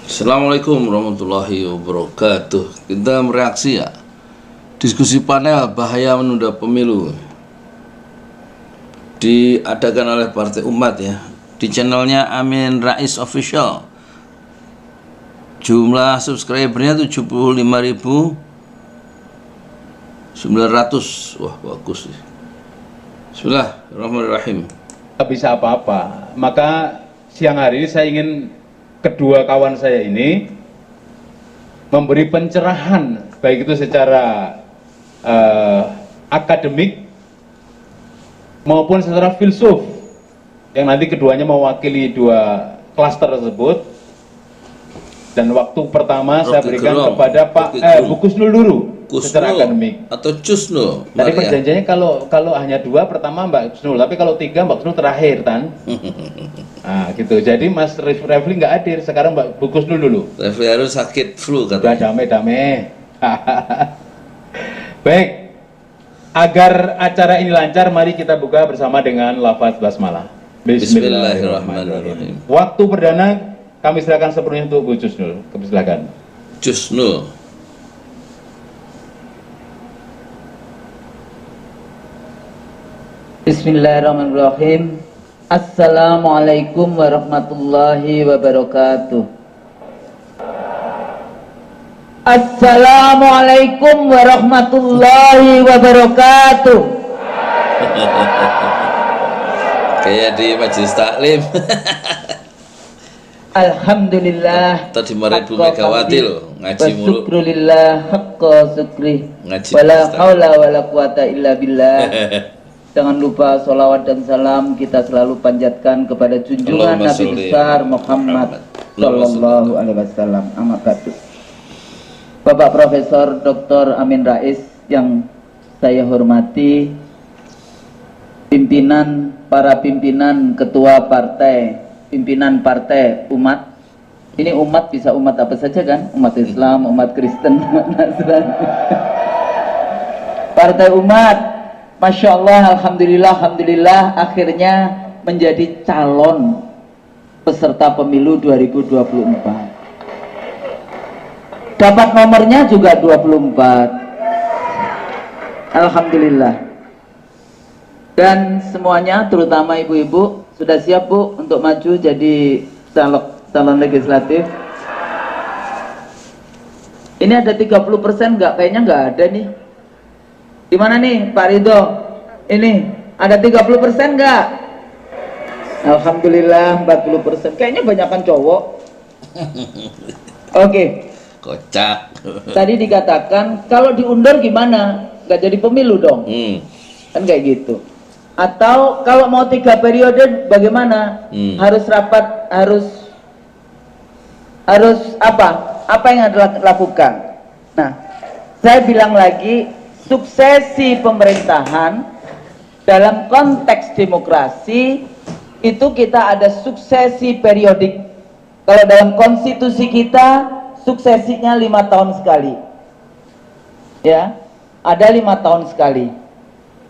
Assalamualaikum warahmatullahi wabarakatuh. Kita mereaksi ya. Diskusi panel bahaya menunda pemilu diadakan oleh Partai Umat ya, di channelnya Amin Rais Official. Jumlah subscribernya 75.900. Wah, bagus sih. Bismillahirrahmanirrahim. Tak bisa apa-apa. Maka siang hari ini saya ingin kedua kawan saya ini memberi pencerahan, baik itu secara akademik maupun secara filsuf, yang nanti keduanya mewakili dua klaster tersebut. Dan waktu pertama saya berikan kepada Pak Bu Kusnul dulu secara akademik. Atau Cusnul. Tadi perjanjiannya kalau hanya dua, pertama Mbak Kusnul, tapi kalau tiga Mbak Kusnul terakhir kan. Nah gitu, jadi Mas Refli nggak hadir, sekarang Mbak Bu Kusnul dulu. Refli harus sakit flu katanya. Udah damai-damai. Baik, agar acara ini lancar, mari kita buka bersama dengan lafaz basmalah. Bismillahirrahmanirrahim. Waktu perdana kami silakan sepenuhnya untuk Bu Cusnul. Silakan. Cusnul. Bismillahirrahmanirrahim. Assalamualaikum warahmatullahi wabarakatuh. Assalamualaikum warahmatullahi wabarakatuh. Kayak di majelis taklim. Alhamdulillah. Tadi dimarahin Bu Megawati loh, ngaji mulu. Syukrulillah haqqa syukri. Ngaji. Wala haula wala quwata illa billah. Jangan lupa sholawat dan salam kita selalu panjatkan kepada junjungan Nabi besar Muhammad Sallallahu Alaihi Wasallam. Amma ba'du. Bapak Profesor Dr. Amin Rais yang saya hormati, para pimpinan ketua partai, pimpinan partai umat. Ini umat bisa umat apa saja kan? Umat Islam, umat Kristen, umat Nasrani. Partai umat, Masya Allah, Alhamdulillah, akhirnya menjadi calon peserta pemilu 2024. Dapat nomornya juga 24. Alhamdulillah. Dan semuanya, terutama ibu-ibu, sudah siap Bu untuk maju jadi calon legislatif? Ini ada 30% nggak? Kayaknya nggak ada nih. Di mana nih Pak Ridho? Ini ada 30% nggak? Alhamdulillah 40%. Kayaknya banyakan cowok. Oke. Kocak. Tadi dikatakan kalau diundur gimana? Nggak jadi pemilu dong. Kan kayak gitu. Atau kalau mau 3 periode bagaimana? Harus rapat, harus apa? Apa yang harus lakukan? Nah, saya bilang lagi, suksesi pemerintahan dalam konteks demokrasi itu kita ada suksesi periodik. Kalau dalam konstitusi kita suksesinya 5 tahun sekali, ya, ada 5 tahun sekali.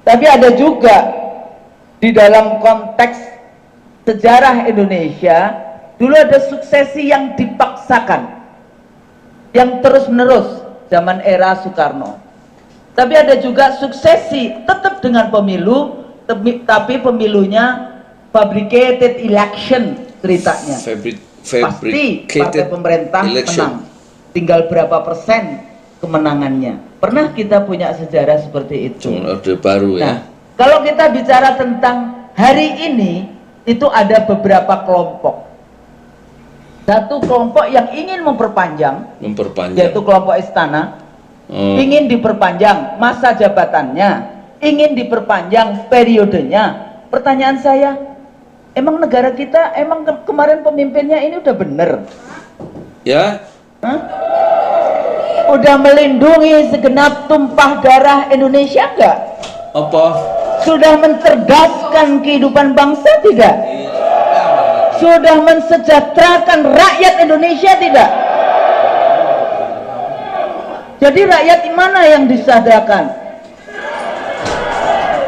Tapi ada juga di dalam konteks sejarah Indonesia dulu ada suksesi yang dipaksakan, yang terus menerus zaman era Soekarno. Tapi ada juga suksesi tetap dengan pemilu, tapi pemilunya fabricated election ceritanya. Pasti partai pemerintah menang, tinggal berapa persen kemenangannya. Pernah kita punya sejarah seperti itu. Orde baru ya. Nah, kalau kita bicara tentang hari ini, itu ada beberapa kelompok. Satu kelompok yang ingin memperpanjang. Yaitu kelompok istana. Ingin diperpanjang masa jabatannya, ingin diperpanjang periodenya. Pertanyaan saya, emang negara kita, emang kemarin pemimpinnya ini udah bener? Ya. Hah? Udah melindungi segenap tumpah darah Indonesia enggak? Apa? Sudah mencerdaskan kehidupan bangsa tidak? Sudah mensejahterakan rakyat Indonesia tidak? Jadi rakyat mana yang disejahterakan?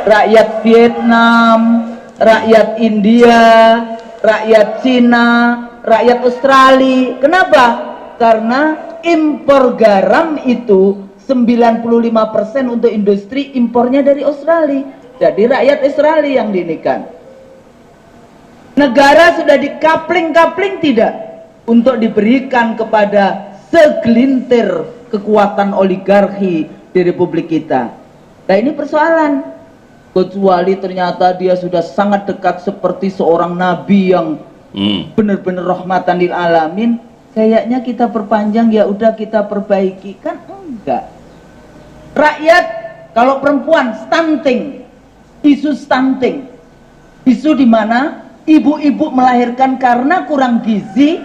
Rakyat Vietnam, rakyat India, rakyat Cina, rakyat Australia. Kenapa? Karena impor garam itu 95% untuk industri impornya dari Australia. Jadi rakyat Australia yang diinikan. Negara sudah dikapling-kapling tidak untuk diberikan kepada segelintir kekuatan oligarki di Republik kita. Nah ini persoalan. Kecuali ternyata dia sudah sangat dekat seperti seorang nabi yang benar-benar rahmatan lil alamin, kayaknya kita perpanjang, ya udah kita perbaiki. Kan enggak. Rakyat kalau perempuan stunting, isu stunting, isu di mana ibu-ibu melahirkan karena kurang gizi,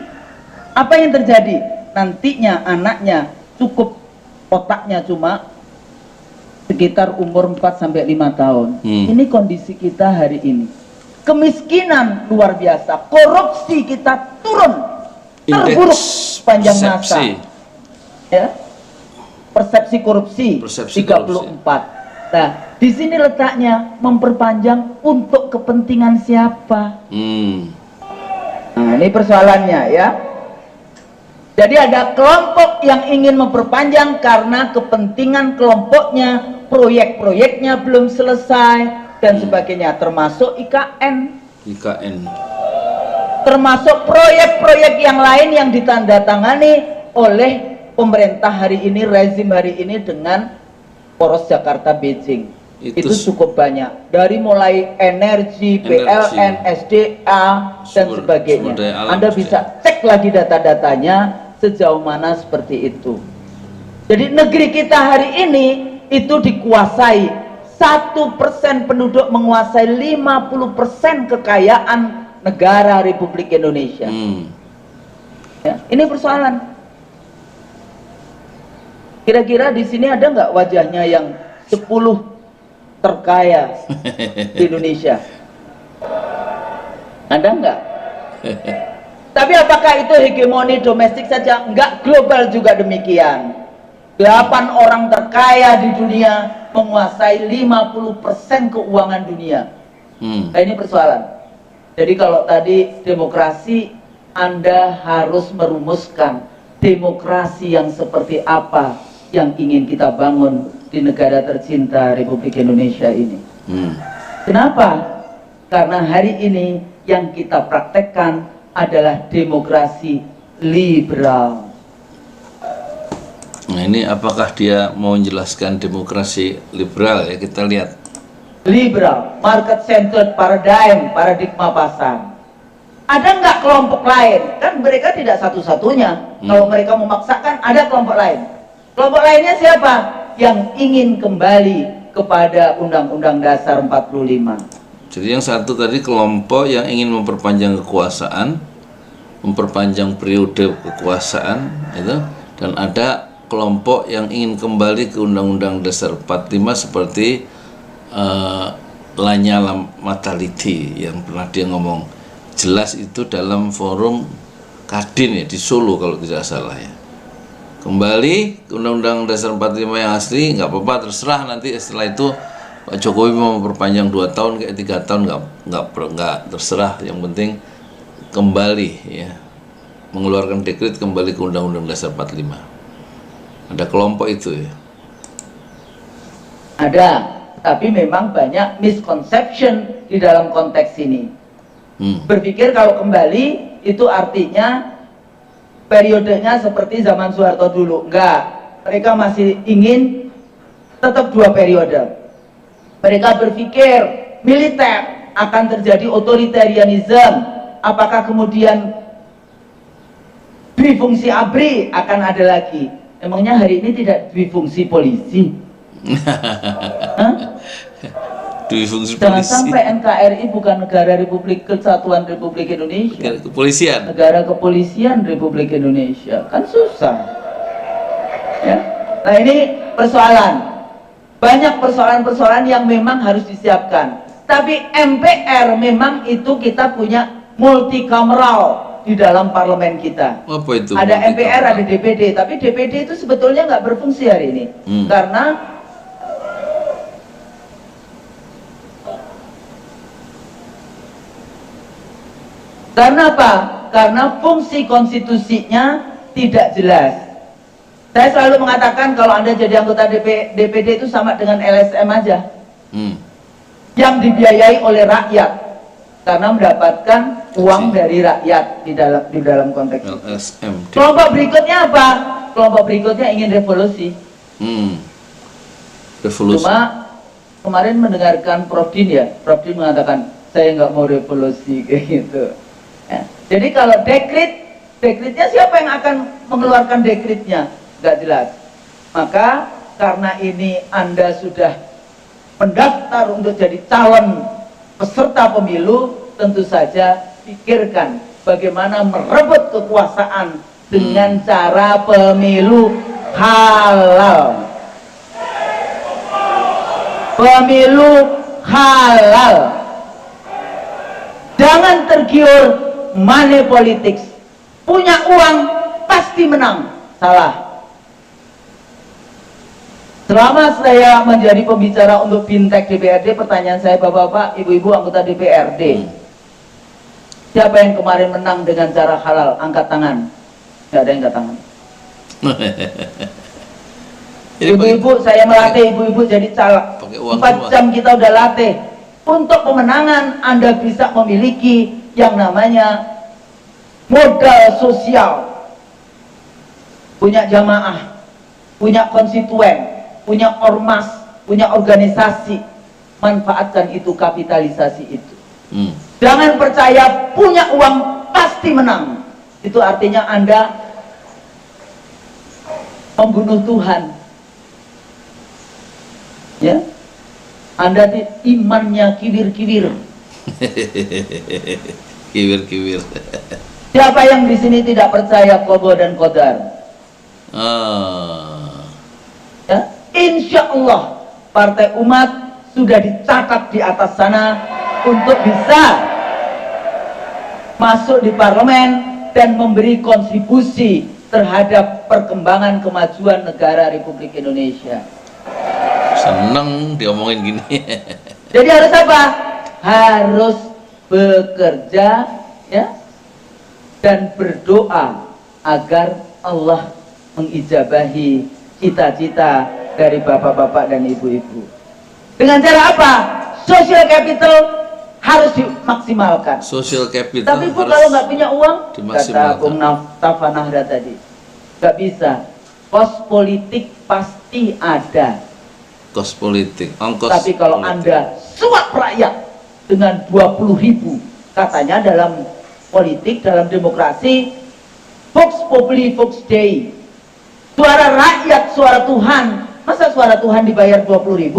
apa yang terjadi? Nantinya anaknya cukup otaknya cuma sekitar umur 4-5 tahun. Ini kondisi kita hari ini. Kemiskinan luar biasa, korupsi kita turun, terburuk sepanjang masa. Ya. Persepsi korupsi 34. Nah, di sini letaknya memperpanjang untuk kepentingan siapa? Nah, ini persoalannya ya. Jadi ada kelompok yang ingin memperpanjang karena kepentingan kelompoknya, proyek-proyeknya belum selesai dan sebagainya, termasuk IKN. Termasuk proyek-proyek yang lain yang ditandatangani oleh pemerintah hari ini, rezim hari ini dengan poros Jakarta Beijing. Itu cukup banyak. Dari mulai energi, PLN, SDA dan sebagainya. Anda bisa cek lagi data-datanya sejauh mana seperti itu. Jadi negeri kita hari ini itu dikuasai 1% penduduk menguasai 50% kekayaan negara Republik Indonesia. Ya, ini persoalan. Kira-kira di sini ada nggak wajahnya yang 10 terkaya di Indonesia? Ada nggak? Tapi apakah itu hegemoni domestik saja? Enggak, global juga demikian. 8 orang terkaya di dunia menguasai 50% keuangan dunia. Nah ini persoalan. Jadi kalau tadi demokrasi, Anda harus merumuskan demokrasi yang seperti apa yang ingin kita bangun di negara tercinta Republik Indonesia ini. Kenapa? Karena hari ini yang kita praktekkan adalah demokrasi liberal. Nah ini apakah dia mau menjelaskan demokrasi liberal ya, kita lihat. Liberal, market centered paradigma pasar. Ada nggak kelompok lain? Kan mereka tidak satu-satunya. Kalau mereka memaksakan, ada kelompok lain. Kelompok lainnya siapa? Yang ingin kembali kepada Undang-Undang Dasar 45. Jadi yang satu tadi kelompok yang ingin memperpanjang kekuasaan, memperpanjang periode kekuasaan itu, dan ada kelompok yang ingin kembali ke Undang-Undang Dasar 45 seperti Lanyala Mataliti yang pernah dia ngomong jelas itu dalam forum Kadin ya di Solo kalau tidak salah ya. Kembali ke Undang-Undang Dasar 45 yang asli, nggak apa-apa, terserah nanti setelah itu Pak Jokowi mau memperpanjang 2 tahun kayak 3 tahun nggak terserah, yang penting kembali ya, mengeluarkan dekret kembali ke Undang-Undang Dasar 45. Ada kelompok itu ya. Ada, tapi memang banyak misconception di dalam konteks ini. Berpikir kalau kembali itu artinya periodenya seperti zaman Soeharto dulu. Enggak, mereka masih ingin tetap 2 periode. Mereka berpikir militer akan terjadi otoritarianisme. Apakah kemudian difungsi ABRI akan ada lagi? Emangnya hari ini tidak difungsi polisi? Difungsi Jangan polisi. sampai NKRI bukan negara Republik Kesatuan Republik Indonesia. Negara kepolisian. Negara kepolisian Republik Indonesia. Kan susah. Ya. Nah ini persoalan. Banyak persoalan-persoalan yang memang harus disiapkan. Tapi MPR memang itu kita punya multikameral di dalam parlemen kita. Apa itu? Ada MPR, ada DPD. Tapi DPD itu sebetulnya nggak berfungsi hari ini. Karena apa? Karena fungsi konstitusinya tidak jelas. Saya selalu mengatakan kalau Anda jadi anggota DPD itu sama dengan LSM aja. Yang dibiayai oleh rakyat karena mendapatkan uang dari rakyat di dalam konteks LSM. Kelompok berikutnya apa? Kelompok berikutnya ingin revolusi. Revolusi. Cuma kemarin mendengarkan Prof Din ya, Prof Din mengatakan saya nggak mau revolusi kayak gitu. Ya. Jadi kalau dekretnya siapa yang akan mengeluarkan dekretnya? Nggak jelas. Maka karena ini Anda sudah mendaftar untuk jadi calon peserta pemilu, tentu saja pikirkan bagaimana merebut kekuasaan dengan cara pemilu halal. Pemilu halal. Jangan tergiur money politics. Punya uang pasti menang. Salah. Selama saya menjadi pembicara untuk Bintek DPRD, pertanyaan saya bapak-bapak, ibu-ibu anggota DPRD, siapa yang kemarin menang dengan cara halal? Angkat tangan. Tidak ada yang angkat tangan. Ibu-ibu, saya melatih ibu-ibu jadi caleg. 4 jam kita udah latih. Untuk pemenangan Anda bisa memiliki yang namanya modal sosial. Punya jamaah, punya konstituen, punya ormas, punya organisasi. Manfaatkan itu, kapitalisasi itu. Jangan percaya punya uang pasti menang. Itu artinya Anda membunuh Tuhan. Ya, Anda imannya kiwir-kiwir. Kiwir-kiwir. Siapa yang di sini tidak percaya qada dan qadar? Ya, insya Allah Partai Umat sudah dicatat di atas sana untuk bisa masuk di parlemen dan memberi kontribusi terhadap perkembangan kemajuan negara Republik Indonesia. Seneng diomongin gini. Jadi harus apa? Harus bekerja ya, dan berdoa agar Allah mengijabahi cita-cita dari bapak-bapak dan ibu-ibu. Dengan cara apa? Social capital harus dimaksimalkan. Social capital. Tapi Bu, kalau nggak punya uang, kata Bung Tafa Nahra tadi, nggak bisa. Kos politik pasti ada. Kos politik, ongkos. Tapi kalau politik. Anda suap rakyat dengan 20.000, katanya dalam politik, dalam demokrasi, Vox Populi, Vox Dei. Suara rakyat, suara Tuhan. Masa suara Tuhan dibayar 20.000?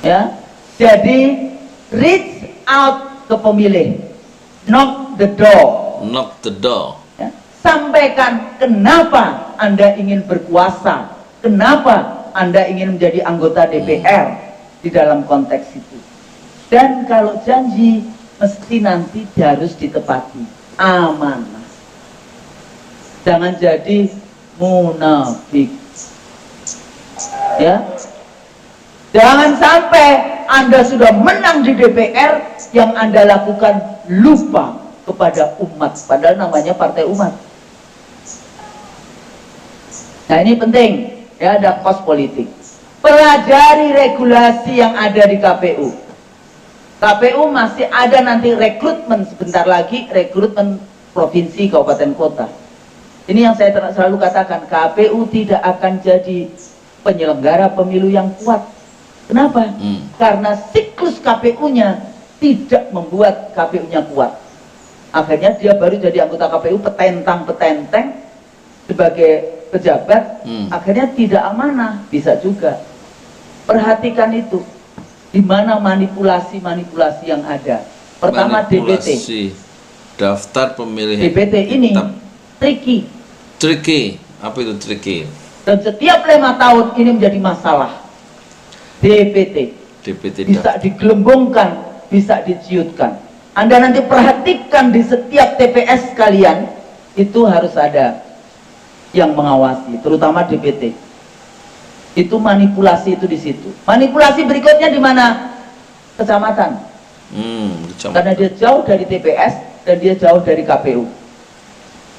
Ya, jadi reach out ke pemilih, knock the door. Knock the door. Ya, sampaikan kenapa Anda ingin berkuasa, kenapa Anda ingin menjadi anggota DPR di dalam konteks itu. Dan kalau janji mesti nanti harus ditepati, amanah. Jangan jadi munafik. Ya. Jangan sampai Anda sudah menang di DPR, yang Anda lakukan lupa kepada umat, padahal namanya Partai Umat. Nah ini penting, ya, ada kos politik. Pelajari regulasi yang ada di KPU. KPU masih ada nanti rekrutmen, sebentar lagi rekrutmen provinsi, kabupaten, kota. Ini yang saya selalu katakan, KPU tidak akan jadi penyelenggara pemilu yang kuat. Kenapa? Karena siklus KPU-nya tidak membuat KPU-nya kuat. Akhirnya dia baru jadi anggota KPU petentang-petenteng sebagai pejabat, akhirnya tidak amanah. Bisa juga. Perhatikan itu, di mana manipulasi-manipulasi yang ada. Pertama DPT. Daftar pemilih. DPT ini tricky. Tricky. Apa itu tricky? Dan setiap 5 tahun ini menjadi masalah. DPT bisa digelembungkan, bisa diciutkan. Anda nanti perhatikan di setiap TPS kalian itu harus ada yang mengawasi, terutama DPT. Itu manipulasi itu di situ. Manipulasi berikutnya di mana? Kecamatan. kecamatan. Karena dia jauh dari TPS dan dia jauh dari KPU.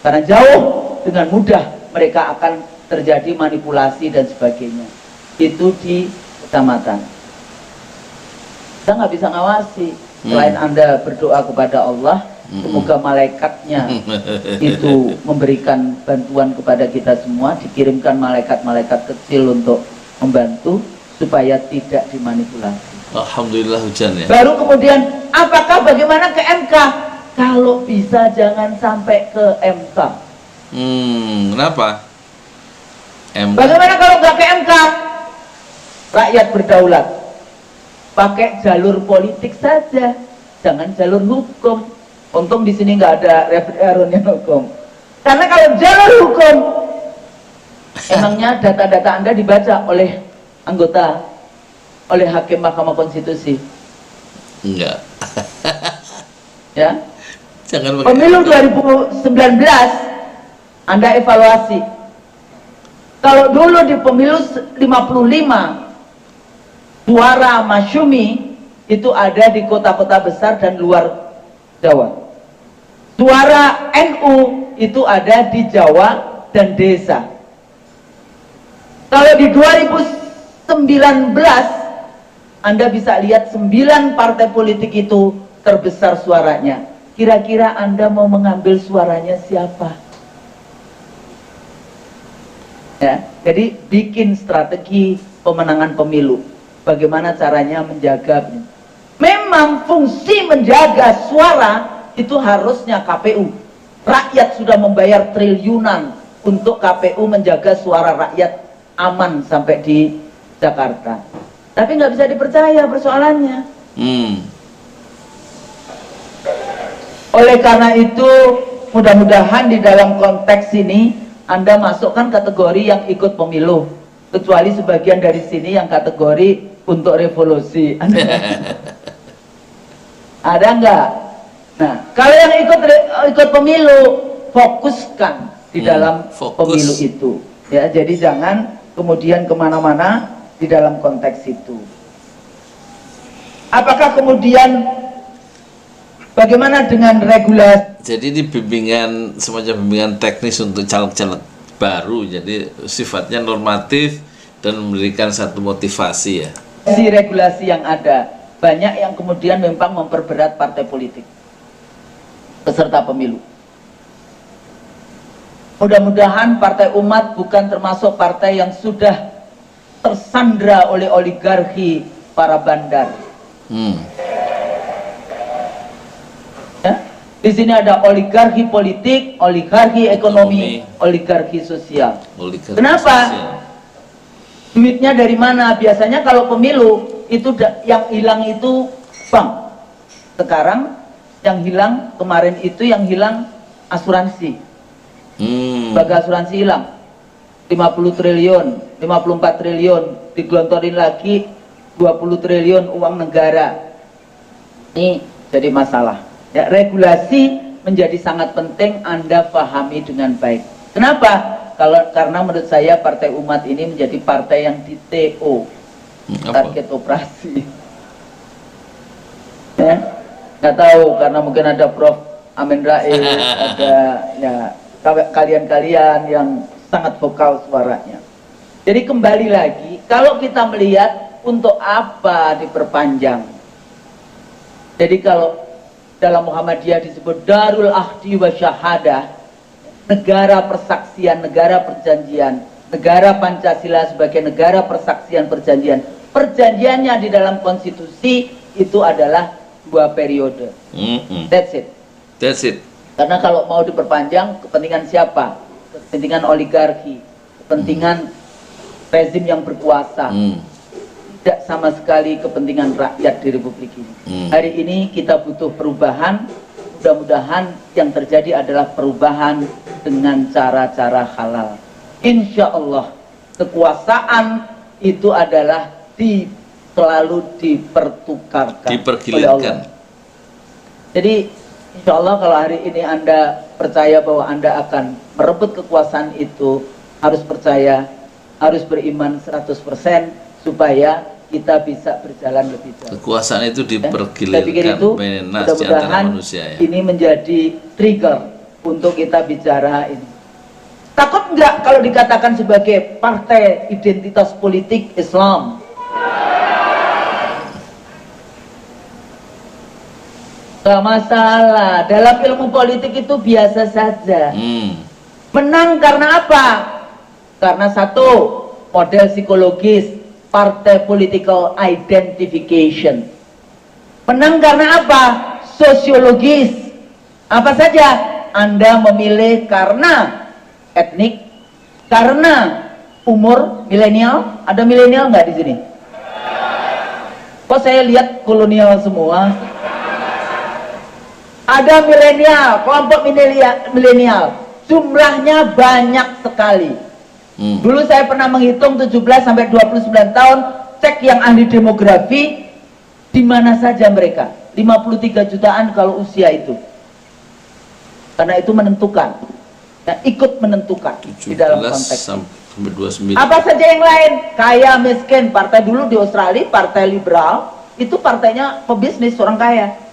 Karena jauh, dengan mudah mereka akan terjadi manipulasi dan sebagainya. Itu di kecamatan. Kita nggak bisa ngawasi. Selain Anda berdoa kepada Allah, semoga malaikatnya itu memberikan bantuan kepada kita semua, dikirimkan malaikat-malaikat kecil untuk membantu supaya tidak dimanipulasi. Alhamdulillah hujan ya. Baru kemudian, apakah bagaimana ke MK? Kalau bisa jangan sampai ke MK. Kenapa? MK. Bagaimana kalau nggak ke MK? Rakyat berdaulat. Pakai jalur politik saja, jangan jalur hukum. Untung di sini nggak ada Refri Harun yang hukum. Karena kalau jalur hukum, emangnya data-data Anda dibaca oleh anggota, oleh hakim Mahkamah Konstitusi? Enggak. Ya. Jangan pakai. Pemilu 2019 Anda evaluasi. Kalau dulu di pemilu 55 suara Masyumi itu ada di kota-kota besar dan luar Jawa. Suara NU itu ada di Jawa dan desa. Kalau di 2019 Anda bisa lihat 9 partai politik itu terbesar suaranya. Kira-kira Anda mau mengambil suaranya siapa? Ya, jadi bikin strategi pemenangan pemilu. Bagaimana caranya menjaga? Memang fungsi menjaga suara itu harusnya KPU. Rakyat sudah membayar triliunan untuk KPU menjaga suara rakyat aman sampai di Jakarta. Tapi nggak bisa dipercaya persoalannya. Oleh karena itu, mudah-mudahan di dalam konteks ini Anda masukkan kategori yang ikut pemilu. Kecuali sebagian dari sini yang kategori untuk revolusi. Ada nggak? Nah, kalau yang ikut pemilu, fokuskan di dalam pemilu itu. Ya, jadi jangan kemudian kemana-mana di dalam konteks itu. Apakah kemudian bagaimana dengan regulasi? Jadi di bimbingan, semacam bimbingan teknis untuk caleg-caleg baru, jadi sifatnya normatif dan memberikan satu motivasi ya. Regulasi yang ada, banyak yang kemudian memang memperberat partai politik peserta pemilu. Mudah-mudahan Partai Umat bukan termasuk partai yang sudah tersandra oleh oligarki para bandar. Ya? Di sini ada oligarki politik, oligarki ekonomi, oligarki sosial. Kenapa? Sosial. Duitnya dari mana? Biasanya kalau pemilu itu yang hilang itu bank. Sekarang yang hilang, kemarin itu yang hilang asuransi. Lembaga asuransi hilang 50 triliun, 54 triliun, digelontorin lagi 20 triliun uang negara. Ini jadi masalah. Ya, regulasi menjadi sangat penting Anda pahami dengan baik. Kenapa? Karena menurut saya Partai Umat ini menjadi partai yang di TO, target operasi. Ya, nggak tahu karena mungkin ada Prof. Amin Rais, ada ya kalian-kalian yang sangat vokal suaranya. Jadi kembali lagi, kalau kita melihat untuk apa diperpanjang. Jadi kalau dalam Muhammadiyah disebut Darul Ahdi wa Syahadah, negara persaksian, negara perjanjian, negara Pancasila sebagai negara persaksian perjanjian. Perjanjiannya di dalam konstitusi itu adalah 2 periode. That's it. That's it. Karena kalau mau diperpanjang, kepentingan siapa? Kepentingan oligarki, kepentingan rezim yang berkuasa. Tidak sama sekali kepentingan rakyat di Republik ini. Hari ini kita butuh perubahan. Mudah-mudahan yang terjadi adalah perubahan dengan cara-cara halal. Insya Allah kekuasaan itu adalah selalu dipertukarkan, dipergilirkan. Jadi insya Allah kalau hari ini Anda percaya bahwa Anda akan merebut kekuasaan itu, harus percaya, harus beriman 100% supaya kita bisa berjalan lebih jauh. Kekuasaan itu Saya pikir dipergilirkan itu menas di antara mudah-mudahan manusia ya. ini menjadi trigger untuk kita bicara ini. Takut nggak kalau dikatakan sebagai partai identitas politik Islam? Gak masalah, dalam ilmu politik itu biasa saja. Menang karena apa? Karena satu, model psikologis, partai political identification. Menang karena apa? Sosiologis. Apa saja? Anda memilih karena etnik, karena umur milenial. Ada milenial nggak di sini? Kok saya lihat kolonial semua? Ada milenial, kelompok milenial, jumlahnya banyak sekali. Dulu saya pernah menghitung 17 sampai 29 tahun, cek yang ahli demografi, di mana saja mereka. 53 jutaan kalau usia itu. Karena itu menentukan, dan ikut menentukan di dalam konteks. Sampai 29. Apa saja yang lain? Kaya, miskin, partai dulu di Australia, partai liberal, itu partainya pebisnis, orang kaya.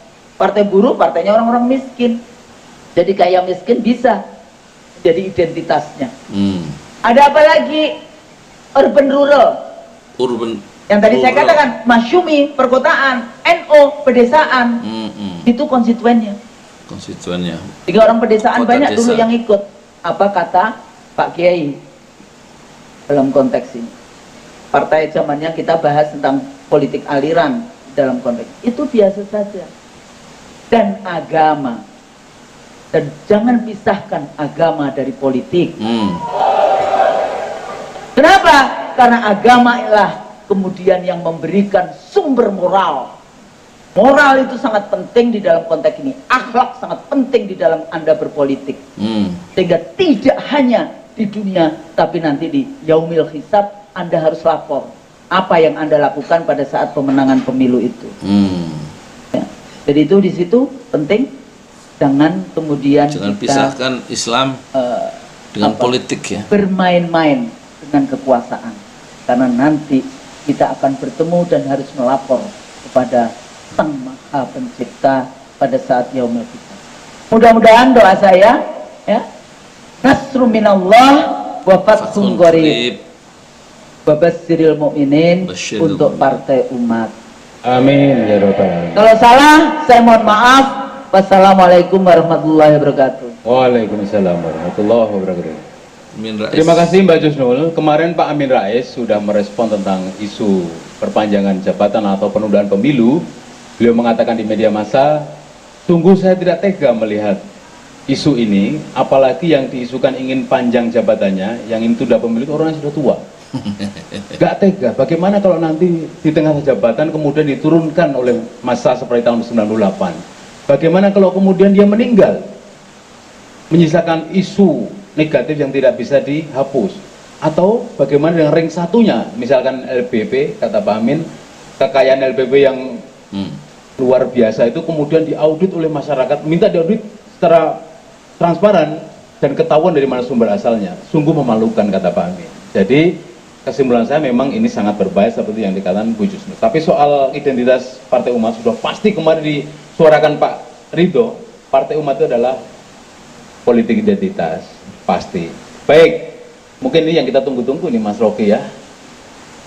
Partai buruh, partainya orang-orang miskin. Jadi kaya miskin bisa jadi identitasnya. Ada apa lagi? Urban rural. Yang tadi saya katakan, masyumi, perkotaan, NO, pedesaan. Itu konstituennya. Tiga orang pedesaan Kota banyak desa. dulu yang ikut. Apa kata Pak Kiai dalam konteks ini? Partai zamannya kita bahas tentang politik aliran dalam konteks. Itu biasa saja. Dan agama, dan jangan pisahkan agama dari politik. Kenapa? Karena agama ialah kemudian yang memberikan sumber moral. Moral itu sangat penting di dalam konteks ini. Akhlak sangat penting di dalam Anda berpolitik. Sehingga tidak hanya di dunia, tapi nanti di yaumil hisab Anda harus lapor apa yang Anda lakukan pada saat pemenangan pemilu itu. Jadi itu di situ penting, jangan kemudian Jangan kita pisahkan Islam dengan politik ya. bermain-main dengan kekuasaan, karena nanti kita akan bertemu dan harus melapor kepada Sang Maha Pencipta pada saat yaumul hisab. Mudah-mudahan doa saya ya, nasru minallah wa fathun qarib wa basyiril mu'minin untuk partai umat. Amin ya rabbal alamin. Kalau salah, saya mohon maaf. Wassalamualaikum warahmatullahi wabarakatuh. Waalaikumsalam warahmatullahi wabarakatuh. Amin Rais. Terima kasih Mbak Jusnul. Kemarin Pak Amin Rais sudah merespon tentang isu perpanjangan jabatan atau penundaan pemilu. Beliau mengatakan di media massa, sungguh saya tidak tega melihat isu ini, apalagi yang diisukan ingin panjang jabatannya, yang itu sudah pemilu itu orang yang sudah tua. Gak tega, bagaimana kalau nanti di tengah jabatan kemudian diturunkan oleh masa seperti tahun 98? Bagaimana kalau kemudian dia meninggal, menyisakan isu negatif yang tidak bisa dihapus? Atau bagaimana dengan ring satunya, misalkan LBP, kata Pak Amin, kekayaan LBP yang luar biasa itu kemudian diaudit oleh masyarakat, minta diaudit secara transparan dan ketahuan dari mana sumber asalnya. Sungguh memalukan, kata Pak Amin. Jadi kesimpulan saya memang ini sangat berbahaya seperti yang dikatakan Bu Jusnul. Tapi soal identitas Partai Umat sudah pasti kemarin disuarakan Pak Ridho, Partai Umat itu adalah politik identitas, pasti. Baik, mungkin ini yang kita tunggu-tunggu nih Mas Rocky ya.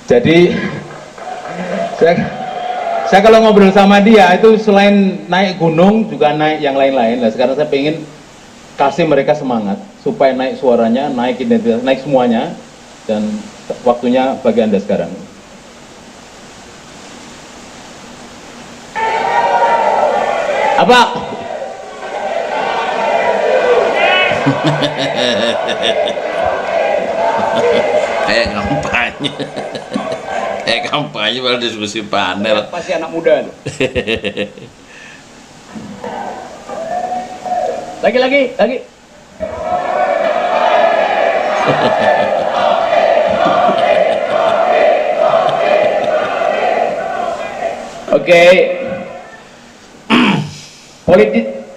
Jadi saya kalau ngobrol sama dia itu selain naik gunung juga naik yang lain-lain. Nah, sekarang saya pengen kasih mereka semangat supaya naik suaranya, naik identitas, naik semuanya. Dan waktunya bagi Anda sekarang. Apa? Kayak kampanye. Kayak kampanye pada diskusi panel. Pasti anak muda. Lagi. Oke.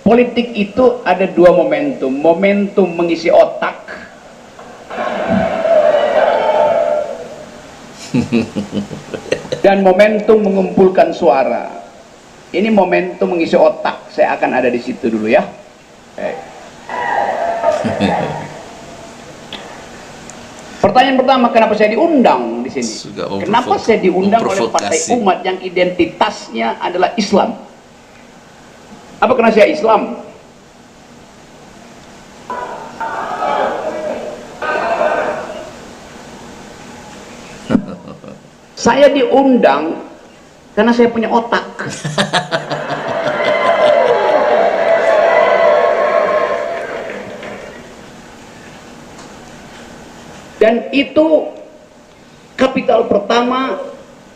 Politik itu ada dua momentum. Momentum mengisi otak. Dan momentum mengumpulkan suara. Ini momentum mengisi otak. Saya akan ada di situ dulu ya. Pertanyaan pertama, kenapa saya diundang di sini? Kenapa saya diundang oleh Partai Umat yang identitasnya adalah Islam? Apa karena saya Islam? Saya diundang karena saya punya otak. Dan itu kapital pertama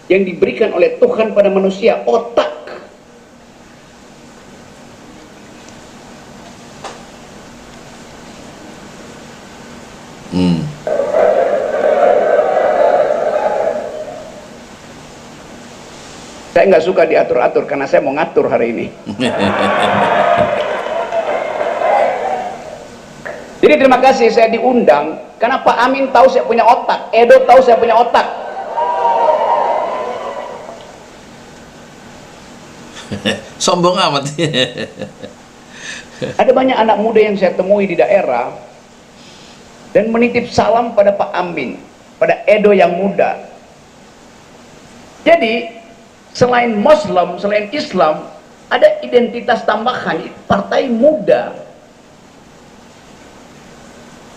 yang diberikan oleh Tuhan pada manusia, otak. Saya nggak suka diatur-atur karena saya mau ngatur hari ini. Jadi terima kasih saya diundang karena Pak Amin tahu saya punya otak, Edo tahu saya punya otak. Sombong amat. Ada banyak anak muda yang saya temui di daerah dan menitip salam pada Pak Amin, pada Edo yang muda. Jadi selain Muslim, selain Islam, ada identitas tambahan, partai muda.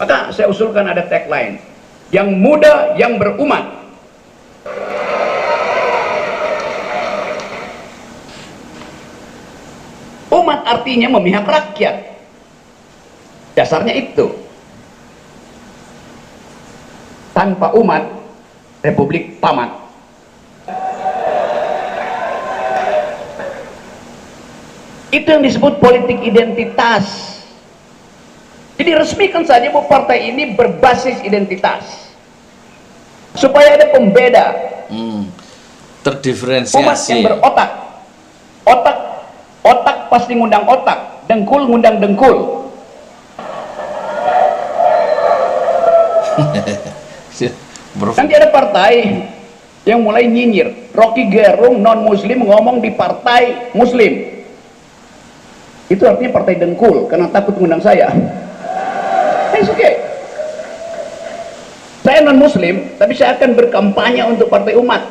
Maka saya usulkan ada tagline, yang muda yang berumat. Umat artinya memihak rakyat. Dasarnya itu. Tanpa umat, republik tamat. Itu yang disebut politik identitas. Jadi resmikan saja bahwa partai ini berbasis identitas. Supaya ada pembeda. Terdiferensiasi. Umat yang berotak. Otak pasti ngundang otak. Dengkul ngundang dengkul. Nanti ada partai yang mulai nyinyir. Rocky Gerung non muslim ngomong di partai muslim. Itu artinya partai dengkul karena takut mengundang saya. It's okay. Saya non muslim tapi saya akan berkampanye untuk partai umat.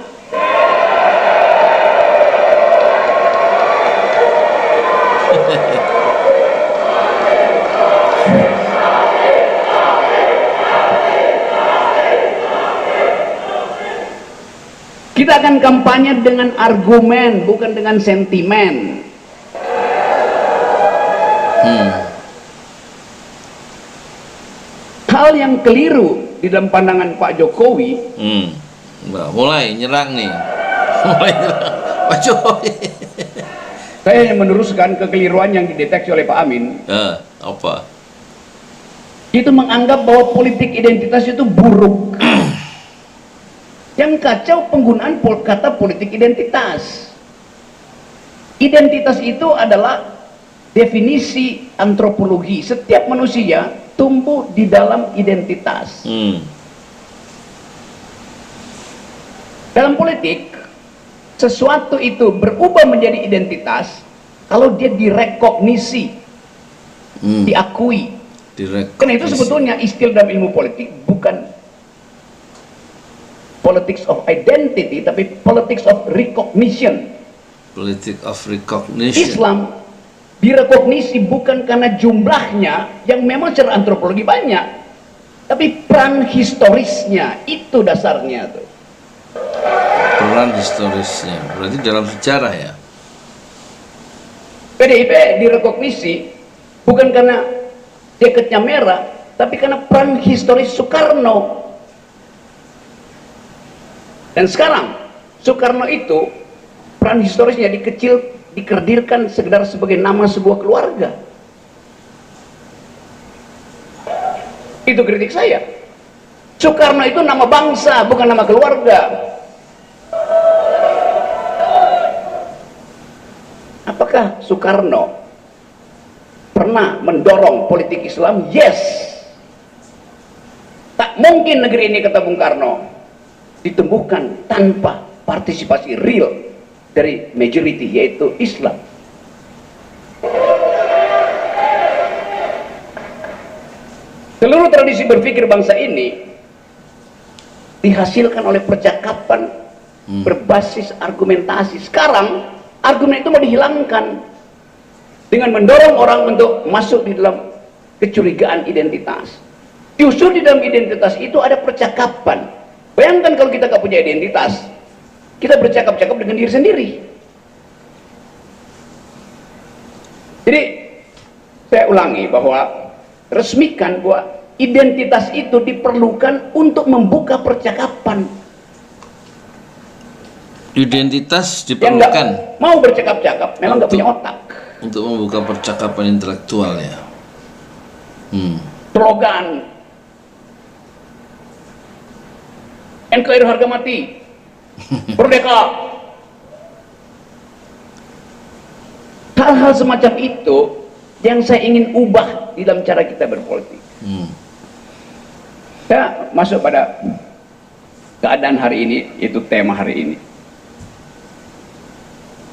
Kita akan kampanye dengan argumen, bukan dengan sentimen. Hal yang keliru di dalam pandangan Pak Jokowi. Mulai nyerang nih. Mulai nyerang Pak Jokowi. Saya hanya meneruskan kekeliruan yang dideteksi oleh Pak Amin. Apa? Itu menganggap bahwa politik identitas itu buruk. Yang kacau penggunaan kata politik identitas. Identitas itu adalah definisi antropologi. Setiap manusia tumbuh di dalam identitas. Dalam politik, sesuatu itu berubah menjadi identitas kalau dia direkognisi, diakui. Karena itu sebetulnya istilah dalam ilmu politik bukan politics of identity, tapi politics of recognition. Politik of recognition. Islam direkognisi bukan karena jumlahnya yang memang secara antropologi banyak, tapi peran historisnya itu dasarnya tuh. Peran historisnya berarti dalam sejarah ya. PDIP direkognisi bukan karena jaketnya merah, tapi karena peran historis Soekarno. Dan sekarang Soekarno itu peran historisnya dikerdilkan sekedar sebagai nama sebuah keluarga. Itu kritik saya. Soekarno itu nama bangsa, bukan nama keluarga. Apakah Soekarno pernah mendorong politik Islam? Yes. Tak mungkin negeri ini, kata Bung Karno, ditumbuhkan tanpa partisipasi real dari majority, yaitu Islam. Seluruh tradisi berpikir bangsa ini dihasilkan oleh percakapan berbasis argumentasi. Sekarang argumen itu mau dihilangkan dengan mendorong orang untuk masuk di dalam kecurigaan identitas. Justru di dalam identitas itu ada percakapan. Bayangkan kalau kita nggak punya identitas, kita bercakap-cakap dengan diri sendiri. Jadi saya ulangi bahwa resmikan bahwa identitas itu diperlukan untuk membuka percakapan. Identitas Yang diperlukan nggak mau bercakap-cakap memang nggak punya otak. untuk membuka percakapan intelektual ya. Slogan NKRI harga mati, merdeka. Hal-hal semacam itu yang saya ingin ubah di dalam cara kita berpolitik. Saya masuk pada keadaan hari ini, itu tema hari ini.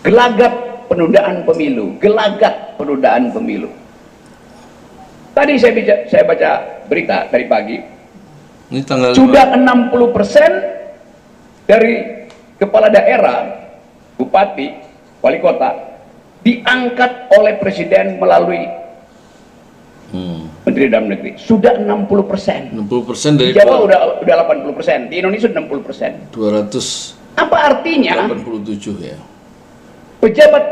Gelagat penundaan pemilu, gelagat penundaan pemilu. Tadi saya baca berita dari pagi, Ini tanggal sudah 60% dari kepala daerah, bupati, wali kota diangkat oleh presiden melalui Menteri Dalam Negeri. Sudah 60%. 60% dari Di Jawa udah 80%, di Indonesia 60%. 287 Apa artinya? ya. Pejabat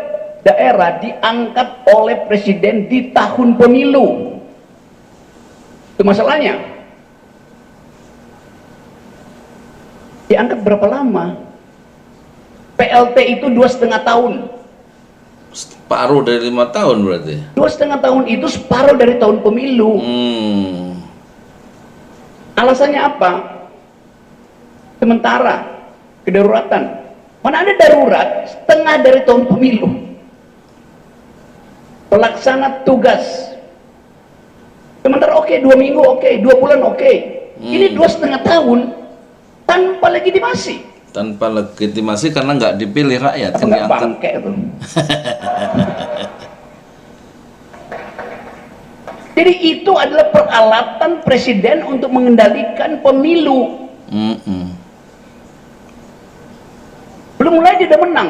daerah diangkat oleh presiden di tahun pemilu. Itu masalahnya. Diangkat berapa lama? PLT itu 2,5 tahun. Separuh dari 5 tahun berarti. 2,5 tahun itu separuh dari tahun pemilu. Alasannya apa? Sementara kedaruratan. Mana ada darurat setengah dari tahun pemilu. Pelaksana tugas. Sementara oke, 2 minggu oke, 2 bulan oke. Ini 2,5 tahun tanpa legitimasi. Tanpa legitimasi karena nggak dipilih rakyat. Apa Kan nggak diangkat. bangke tuh? Jadi itu adalah peralatan presiden untuk mengendalikan pemilu. Belum mulai dia udah menang,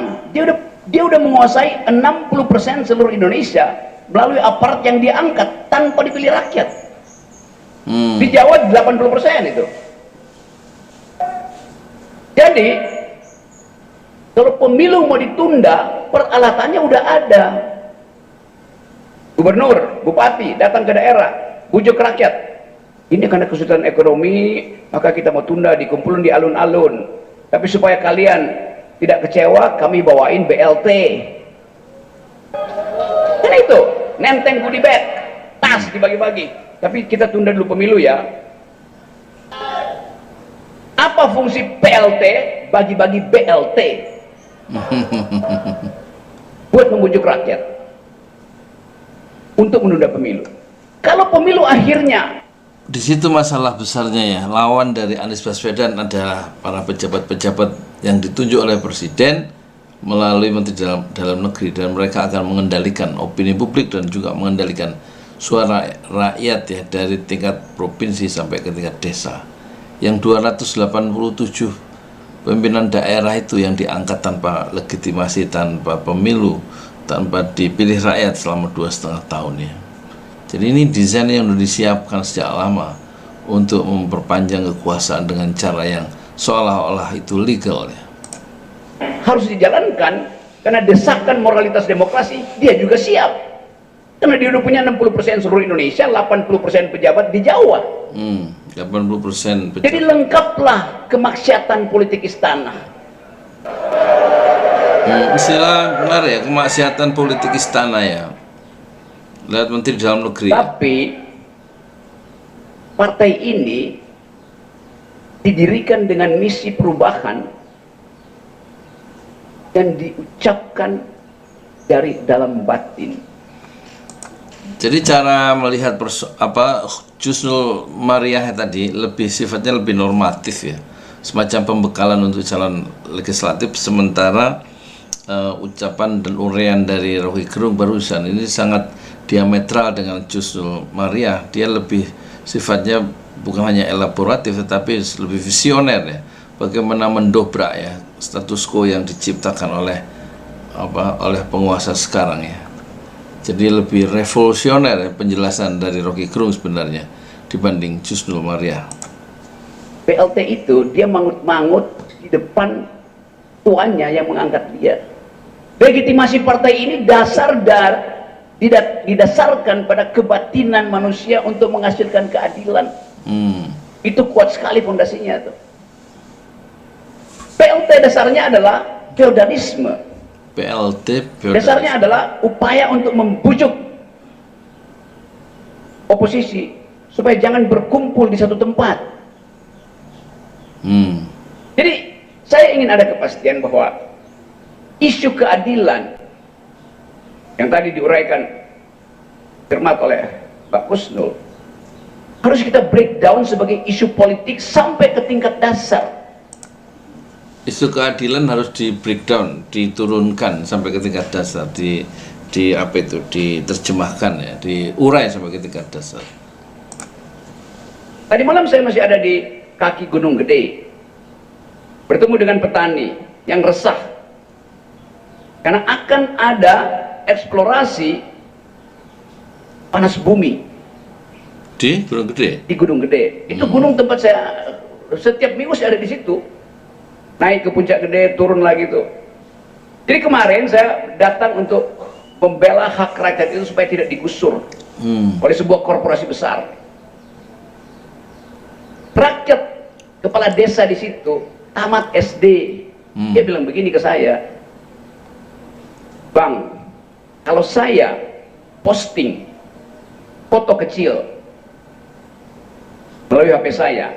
dia udah menguasai 60% seluruh Indonesia melalui aparat yang dia angkat tanpa dipilih rakyat. Di Jawa 80% itu. Jadi kalau pemilu mau ditunda, peralatannya udah ada. Gubernur, bupati datang ke daerah, bujuk rakyat. Ini karena kesulitan ekonomi, maka kita mau tunda, dikumpulin di alun-alun. Tapi supaya kalian tidak kecewa, kami bawain BLT. Kan itu, nenteng goodie bag, tas dibagi-bagi. Tapi kita tunda dulu pemilu ya. Apa fungsi PLT? Bagi-bagi BLT. Buat membujuk rakyat untuk menunda pemilu. Kalau pemilu akhirnya, Di situ masalah besarnya ya. Lawan dari Anies Baswedan adalah para pejabat-pejabat yang ditunjuk oleh presiden melalui Menteri Dalam Negeri, dan mereka akan mengendalikan opini publik dan juga mengendalikan suara rakyat ya, dari tingkat provinsi sampai ke tingkat desa. Yang 287 pimpinan daerah itu yang diangkat tanpa legitimasi, tanpa pemilu, tanpa dipilih rakyat selama 2,5 tahun ya. Jadi ini desain yang sudah disiapkan sejak lama untuk memperpanjang kekuasaan dengan cara yang seolah-olah itu legal ya. harus dijalankan karena desakan moralitas demokrasi dia juga siap. Karena dia udah punya 60% seluruh Indonesia, 80% pejabat di Jawa. 80% pejabat. Jadi lengkaplah kemaksiatan politik istana. Istilah benar ya, kemaksiatan politik istana ya. Lihat Menteri Dalam Negeri. Tapi partai ini didirikan dengan misi perubahan dan diucapkan dari dalam batin. Jadi cara melihat Jusnul Mariah tadi lebih sifatnya lebih normatif ya. semacam pembekalan untuk calon legislatif, sementara ucapan dan uraian dari Rocky Gerung barusan ini sangat diametral dengan Yusnul Maria. Dia lebih sifatnya bukan hanya elaboratif tetapi lebih visioner ya, bagaimana mendobrak ya status quo yang diciptakan oleh penguasa sekarang ya. Jadi lebih revolusioner ya, penjelasan dari Rocky Gerung sebenarnya dibanding Yusnul Maria. PLT itu dia mangut-mangut di depan tuannya yang mengangkat dia. Legitimasi partai ini didasarkan pada kebatinan manusia untuk menghasilkan keadilan. Itu kuat sekali fondasinya tuh. PLT dasarnya adalah feodalisme. Dasarnya adalah upaya untuk membujuk oposisi supaya jangan berkumpul di satu tempat. Jadi saya ingin ada kepastian bahwa isu keadilan yang tadi diuraikan cermat oleh Pak Kusnul harus kita breakdown sebagai isu politik sampai ke tingkat dasar. Isu keadilan harus di breakdown, diturunkan sampai ke tingkat dasar, diterjemahkan ya, diurai sampai ke tingkat dasar. Tadi malam saya masih ada di kaki Gunung Gede, bertemu dengan petani yang resah karena akan ada eksplorasi panas bumi di Gunung Gede. Di Gunung Gede itu gunung tempat saya setiap minggu saya ada di situ, naik ke puncak Gede, turun lagi tuh. Jadi kemarin saya datang untuk membela hak rakyat itu supaya tidak digusur oleh sebuah korporasi besar. Rakyat kepala desa di situ tamat SD, dia bilang begini ke saya, Bang, kalau saya posting foto kecil melalui HP saya,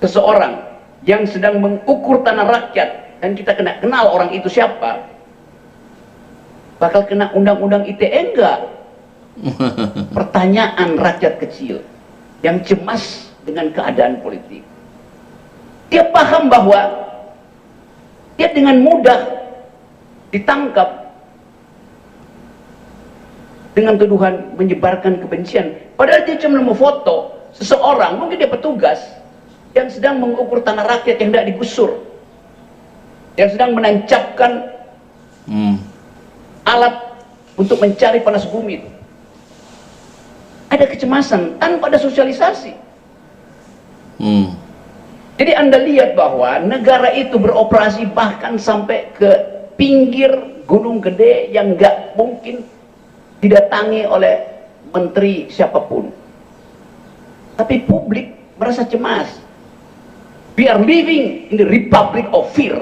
seseorang yang sedang mengukur tanah rakyat dan kita kenal orang itu siapa, bakal kena undang-undang ITE enggak? Pertanyaan rakyat kecil yang cemas dengan keadaan politik. Dia paham bahwa dia dengan mudah ditangkap dengan tuduhan menyebarkan kebencian, padahal dia cuma mau foto seseorang, mungkin dia petugas yang sedang mengukur tanah rakyat yang tidak digusur, yang sedang menancapkan alat untuk mencari panas bumi. Ada kecemasan tanpa ada sosialisasi. Jadi Anda lihat bahwa negara itu beroperasi bahkan sampai ke pinggir Gunung Gede yang nggak mungkin didatangi oleh menteri siapapun. Tapi publik merasa cemas. We are living in the republic of fear.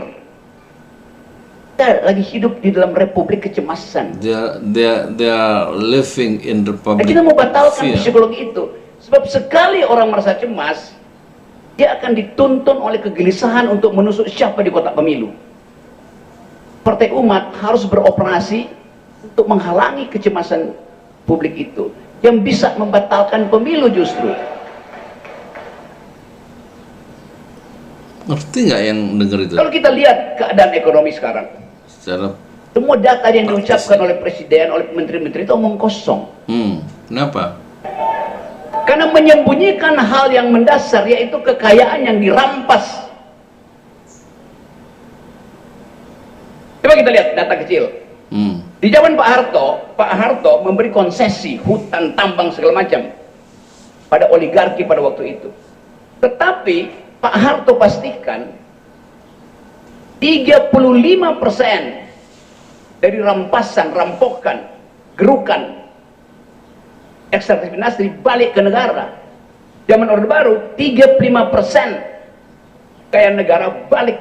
Kita lagi hidup di dalam republik kecemasan. They are living in the republic. Kita mau batalkan psikologi itu. Sebab sekali orang merasa cemas, dia akan dituntun oleh kegelisahan untuk menusuk siapa di kotak pemilu. Partai Umat harus beroperasi untuk menghalangi kecemasan publik itu, yang bisa membatalkan pemilu justru. Ngerti nggak yang dengar itu? Kalau kita lihat keadaan ekonomi sekarang, semua data yang diucapkan oleh presiden, oleh menteri-menteri itu omong kosong. Kenapa? Karena menyembunyikan hal yang mendasar, yaitu kekayaan yang dirampas. Coba kita lihat data kecil. Di zaman Pak Harto memberi konsesi hutan, tambang segala macam pada oligarki pada waktu itu. Tetapi Pak Harto pastikan 35% dari rampasan, rampokan, gerukan ekstraktif dinasti balik ke negara. Zaman Orde Baru 35% kekayaan negara balik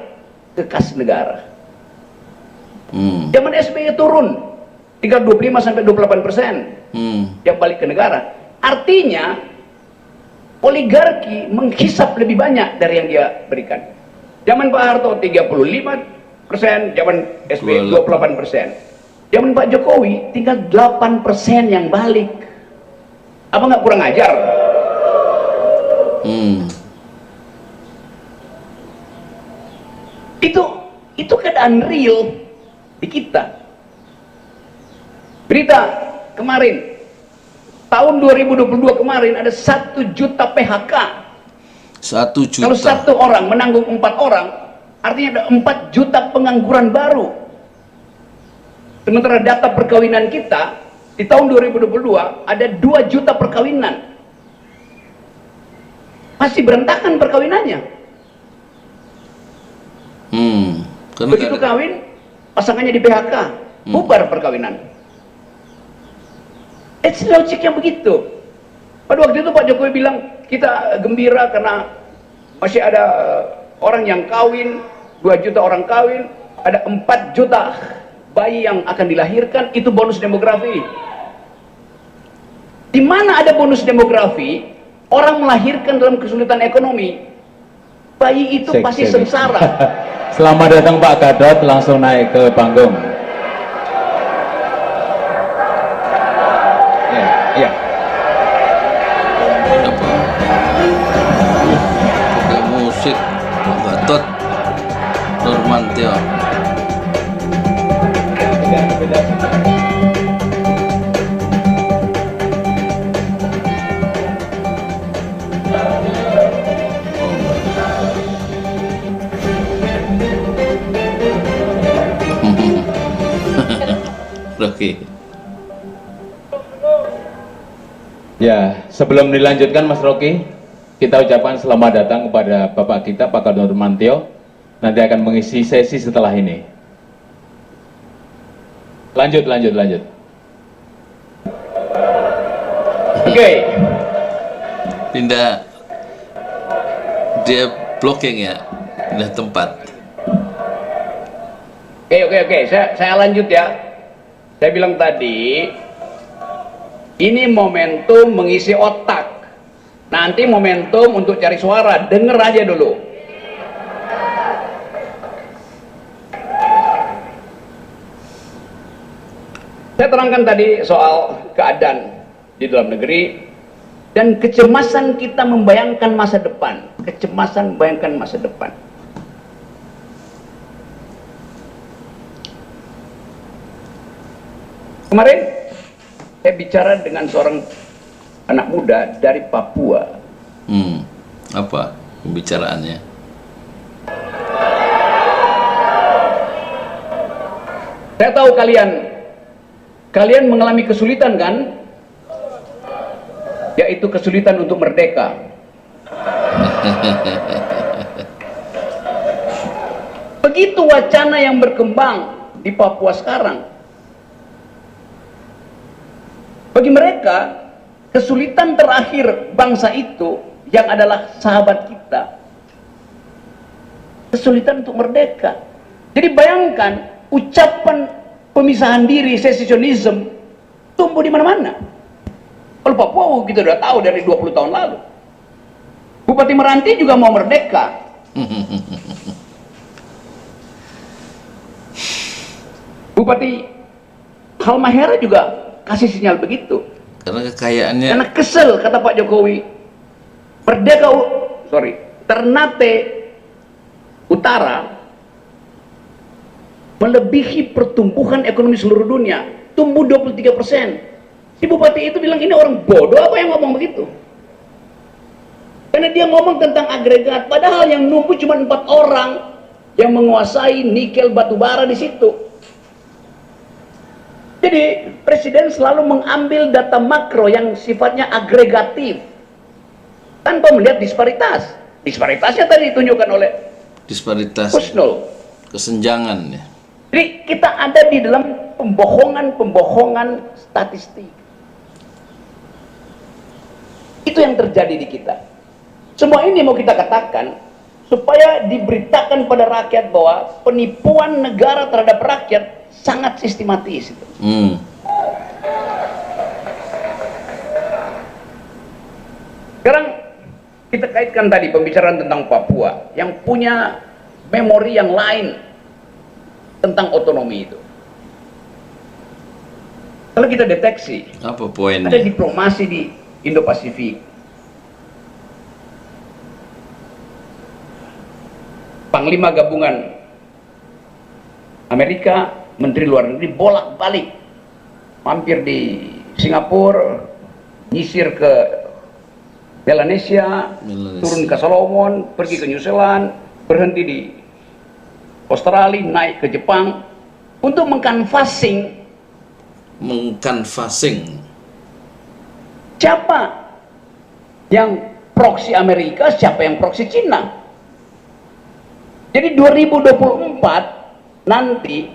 ke kas negara. Zaman SBY turun tinggal 25 sampai 28% yang balik ke negara. Artinya oligarki menghisap lebih banyak dari yang dia berikan. Zaman Pak Harto 35%, zaman SBY 28%. Zaman Pak Jokowi tinggal 8% yang balik. Apa nggak kurang ajar? keadaan real di kita. Berita kemarin, tahun 2022 kemarin ada 1 juta PHK. 1 juta. Kalau 1 orang menanggung 4 orang, artinya ada 4 juta pengangguran baru. Sementara data perkawinan kita di tahun 2022 ada 2 juta perkawinan. Masih berantakan perkawinannya. Karena Begitu kawin, pasangannya di PHK, bubar perkawinan. It's logiknya begitu. Pada waktu itu Pak Jokowi bilang, kita gembira karena masih ada orang yang kawin, 2 juta orang kawin, ada 4 juta bayi yang akan dilahirkan, itu bonus demografi. Di mana ada bonus demografi, orang melahirkan dalam kesulitan ekonomi, bayi itu pasti sengsara. Selamat datang Pak Gadot, langsung naik ke panggung. Ya. pakai musik Pak Gatot Nurmantio. Oke. Ya, sebelum dilanjutkan Mas Rocky, kita ucapkan selamat datang kepada Bapak kita, Pak Gatot Nurmantio. Nanti akan mengisi sesi setelah ini. Lanjut. Oke. Pindah, dia blocking ya, pindah tempat. Oke. Saya lanjut ya. Saya bilang tadi, ini momentum mengisi otak. Nanti momentum untuk cari suara, denger aja dulu. Saya terangkan tadi soal keadaan di dalam negeri dan kecemasan kita membayangkan masa depan. Kecemasan membayangkan masa depan. Kemarin saya bicara dengan seorang anak muda dari Papua. Apa pembicaraannya? Saya tahu kalian mengalami kesulitan kan? Yaitu kesulitan untuk merdeka. Begitu wacana yang berkembang di Papua sekarang. Bagi mereka, kesulitan terakhir bangsa itu yang adalah sahabat kita, kesulitan untuk merdeka. Jadi bayangkan, ucapan pemisahan diri, secesionism, tumbuh di mana-mana. Kalau Papua kita sudah tahu dari 20 tahun lalu. Bupati Meranti juga mau merdeka. Bupati Halmahera juga kasih sinyal begitu. Karena kekayaannya. Karena kesel, kata Pak Jokowi, merdeka, Ternate Utara melebihi pertumbuhan ekonomi seluruh dunia, tumbuh 23%. Si bupati itu bilang, ini orang bodoh apa yang ngomong begitu? Karena dia ngomong tentang agregat, padahal yang numpuh cuma 4 orang yang menguasai nikel batubara di situ. Jadi presiden selalu mengambil data makro yang sifatnya agregatif tanpa melihat disparitas. Disparitasnya tadi ditunjukkan oleh Disparitas. Kusnul. Kesenjangan ya. Jadi kita ada di dalam pembohongan statistik. Itu yang terjadi di kita. Semua ini mau kita katakan supaya diberitakan pada rakyat bahwa penipuan negara terhadap rakyat sangat sistematis itu. Sekarang kita kaitkan tadi pembicaraan tentang Papua yang punya memori yang lain tentang otonomi itu. Kalau kita deteksi, Apa poinnya? ada diplomasi di Indo-Pasifik. Panglima gabungan Amerika, Menteri Luar Negeri bolak-balik, mampir di Singapura, nyisir ke Melanesia, turun ke Solomon, pergi ke New Zealand, berhenti di Australia, naik ke Jepang untuk mengkanvassing siapa yang proksi Amerika, siapa yang proksi Cina. Jadi 2024 nanti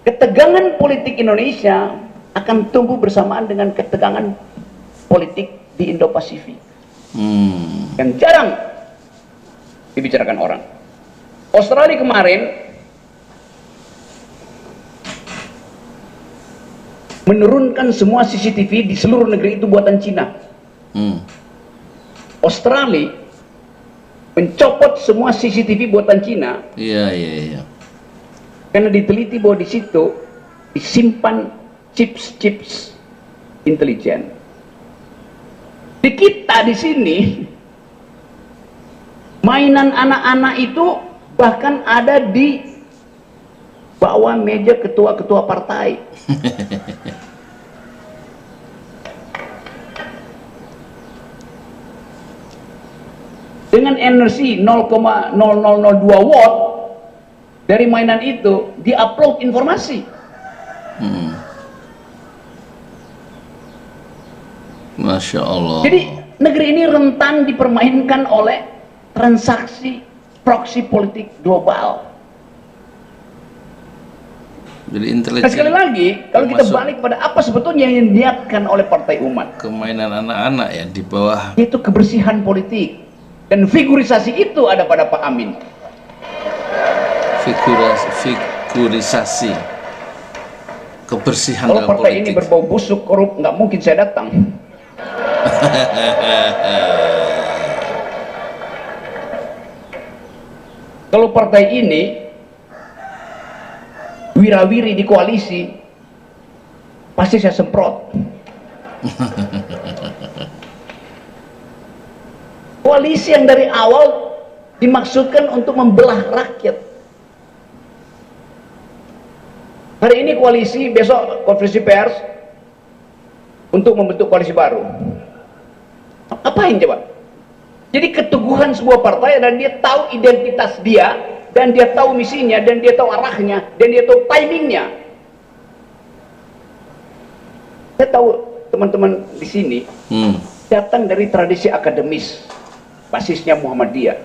ketegangan politik Indonesia akan tumbuh bersamaan dengan ketegangan politik di Indo-Pasifik yang jarang dibicarakan orang. Australia kemarin menurunkan semua CCTV di seluruh negeri itu buatan Cina. Australia mencopot semua CCTV buatan Cina. Iya. Karena diteliti bahwa di situ disimpan chips intelijen. Di kita di sini mainan anak-anak itu bahkan ada di bawah meja ketua-ketua partai. Dengan energi 0,0002 watt dari mainan itu diupload informasi. Masya Allah. Jadi negeri ini rentan dipermainkan oleh transaksi proksi politik global. Jadi intelijen. Nah, sekali lagi, kalau kita balik pada apa sebetulnya yang diniatkan oleh Partai Umat, kemainan anak-anak ya di bawah, yaitu kebersihan politik, dan figurisasi itu ada pada Pak Amin. figurisasi kebersihan Kalau dalam partai ini politik. berbau busuk, korup, nggak mungkin saya datang. Kalau partai ini wirawiri di koalisi, pasti saya semprot. Koalisi yang dari awal dimaksudkan untuk membelah rakyat. Hari ini koalisi, besok konferensi pers untuk membentuk koalisi baru. Apain coba? Jadi keteguhan sebuah partai adalah dia tahu identitas dia, dan dia tahu misinya, dan dia tahu arahnya, dan dia tahu timingnya. Saya tahu teman-teman di sini datang dari tradisi akademis, basisnya Muhammadiyah.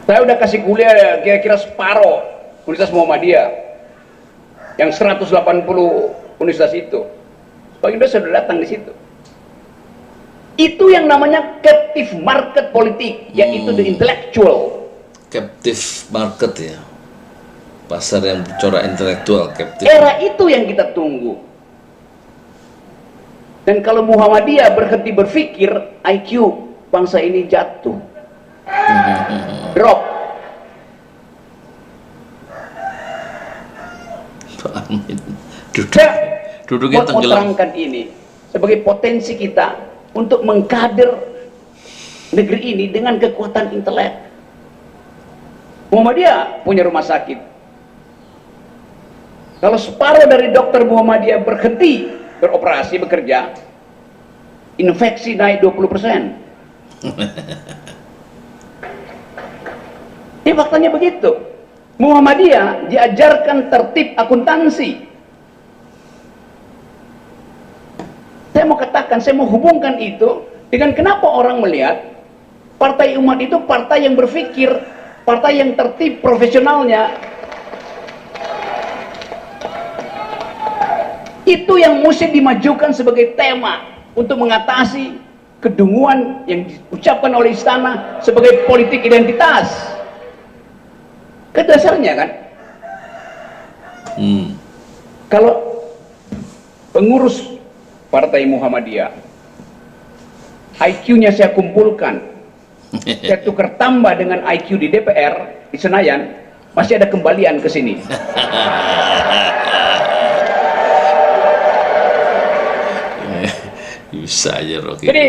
Saya udah kasih kuliah kira-kira separuh Universitas Muhammadiyah, yang 180 universitas itu. Sebagian besar sudah datang di situ. Itu yang namanya captive market politik, yaitu the intellectual. Captive market ya, pasar yang corak intelektual. Captive. Era itu yang kita tunggu. Dan kalau Muhammadiyah berhenti berpikir, IQ bangsa ini jatuh, drop. Amin. Saya Duduknya mau tenggelam. terangkan ini sebagai potensi kita untuk mengkader negeri ini dengan kekuatan intelek. Muhammadiyah punya rumah sakit. Kalau separuh dari dokter Muhammadiyah berhenti beroperasi, bekerja, infeksi naik 20%. Ini faktanya begitu. Muhammadiyah diajarkan tertib akuntansi. Saya mau katakan, saya mau hubungkan itu dengan kenapa orang melihat Partai Umat itu partai yang berpikir, partai yang tertib profesionalnya. Itu yang mesti dimajukan sebagai tema untuk mengatasi kedunguan yang diucapkan oleh istana sebagai politik identitas. Ke dasarnya kan, kalau pengurus Partai Muhammadiyah IQ-nya saya kumpulkan, saya tukar tambah dengan IQ di DPR di Senayan, masih ada kembalian ke sini. Bisa aja Rocky. Jadi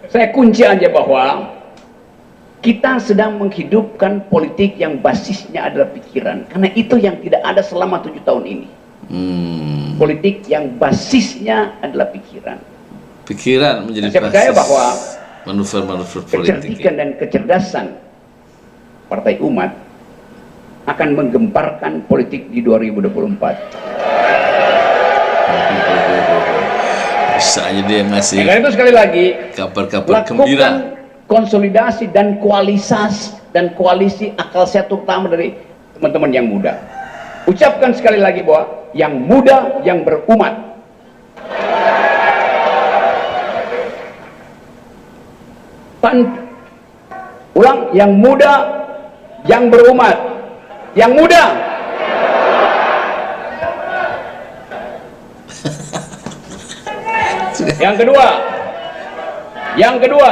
saya kunci aja bahwa kita sedang menghidupkan politik yang basisnya adalah pikiran, karena itu yang tidak ada selama 7 tahun ini. Politik yang basisnya adalah pikiran. Pikiran menjadi Saya percaya bahwa manuver-manuver politik. kecerdikan dan kecerdasan Partai Umat akan menggemparkan politik di 2024. Bisa aja dia ngasih Karena itu sekali lagi kabar-kabar gembira. lakukan konsolidasi dan koalisi akal sehat terutama dari teman-teman yang muda. Ucapkan sekali lagi bahwa yang muda yang berumat. Ulang, yang muda yang berumat. Yang muda. Yang kedua,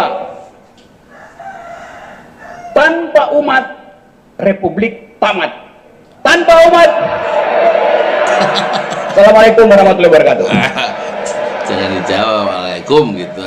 tanpa umat republik tamat. Tanpa umat. Assalamualaikum warahmatullahi wabarakatuh. Jangan dijawab, waalaikum gitu.